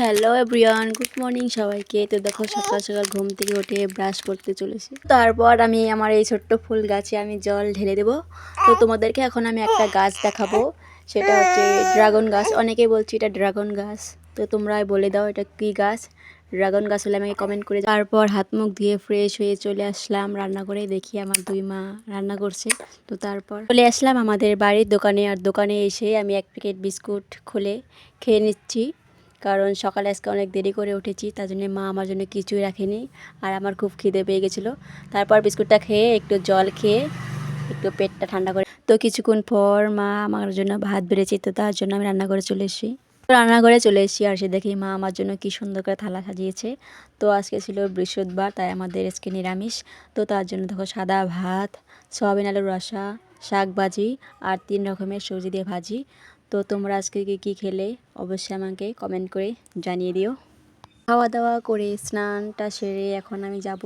Hello everyone, good morning সবাইকে। তো দেখো সকাল সকাল ঘুম থেকে উঠে ব্রাশ করতে চলেছি। তারপর আমি আমার এই ছোট্ট ফুল গাছে আমি জল ঢেলে দেবো। তো তোমাদেরকে এখন আমি একটা গাছ দেখাবো, সেটা হচ্ছে ড্রাগন গাছ। অনেকেই বলছি এটা ড্রাগন গাছ, তো তোমরা বলে দাও এটা কি গাছ। ড্রাগন গাছ হলে আমাকে কমেন্ট করে। তারপর হাত মুখ দিয়ে ফ্রেশ হয়ে চলে আসলাম রান্না করে, দেখি আমার দুই মা রান্না করছে। তো তারপর চলে আসলাম আমাদের বাড়ির দোকানে, আর দোকানে এসে আমি এক প্যাকেট বিস্কুট খুলে খেয়ে নিচ্ছি, কারণ সকালে আজকে অনেক দেরি করে উঠেছি, তার জন্য মা আমার জন্য কিছুই রাখেনি। আর আমার খুব খিদে পেয়ে গেছিলো। তারপর বিস্কুটটা খেয়ে একটু জল খেয়ে একটু পেটটা ঠান্ডা করে, তো কিছুক্ষণ পর মা আমার জন্য ভাত বেড়েছে, তো তার জন্য আমি রান্নাঘরে চলে এসেছি। আর সে দেখি মা আমার জন্য কি সুন্দর করে থালা সাজিয়েছে। তো আজকে ছিল বৃহস্পতিবার, তাই আমাদের আজকে নিরামিষ। তো তার জন্য দেখো সাদা ভাত, সয়াবিন আলুর রসা, শাক ভাজি আর 3 রকমের সবজি দিয়ে ভাজি। তো তোমরা আজকে কী খেলে অবশ্যই আমাকে কমেন্ট করে জানিয়ে দিও। খাওয়া দাওয়া করে স্নানটা সেরে এখন আমি যাব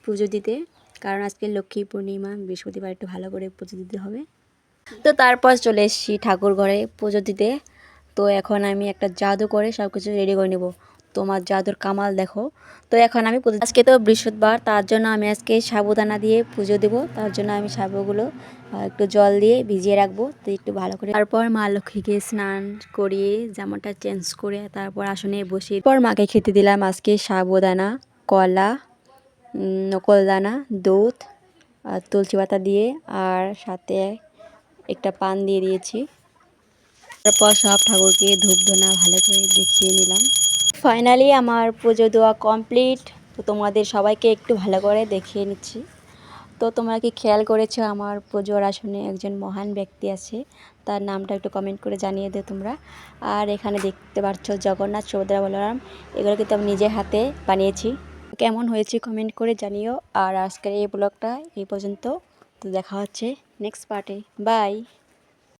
পুজো দিতে, কারণ আজকে লক্ষ্মী পূর্ণিমা, বৃহস্পতিবার একটু ভালো করে পুজো দিতে হবে। তো তারপর চলে এসেছি ঠাকুর ঘরে পুজো দিতে। তো এখন আমি একটা জাদু করে সব কিছু রেডি করে নেব। তোমার জাদুর কামাল দেখো। তো এখন আমি আজকে তো বৃহস্পতিবার, তার জন্য আমি আজকে সাবুদানা দিয়ে পুজো দেব। তার জন্য আমি সাবুগুলো একটু জল দিয়ে ভিজিয়ে রাখবো, তো একটু ভালো করে। তারপর মা লক্ষ্মীকে স্নান করিয়ে জামাটা চেঞ্জ করে তারপর আসনে বসিয়ে পর মাকে খেতে দিলাম আজকে সাবুদানা, কলা, নকলদানা, দুধ আর তুলসী পাতা দিয়ে, আর সাথে একটা পান দিয়ে দিয়েছি। তারপর সব ঠাকুরকে ধূপ ধুনা ভালো করে দেখিয়ে নিলাম। ফাইনালি আমার পুজো দেওয়া কমপ্লিট। তো তোমাদের সবাইকে একটু ভালো করে দেখিয়ে নিচ্ছি। তো তোমরা কি খেয়াল করেছো আমার পুজোর আসনে একজন মহান ব্যক্তি আছে, তার নামটা একটু কমেন্ট করে জানিয়ে দিও তোমরা। আর এখানে দেখতে পাচ্ছ জগন্নাথ, সুভদ্রা, বলরাম, এগুলো কিন্তু আমি নিজের হাতে বানিয়েছি। কেমন হয়েছে কমেন্ট করে জানিও। আর আজকের এই ব্লগটা এই পর্যন্ত। তো দেখা হচ্ছে নেক্সট পার্টে। বাই।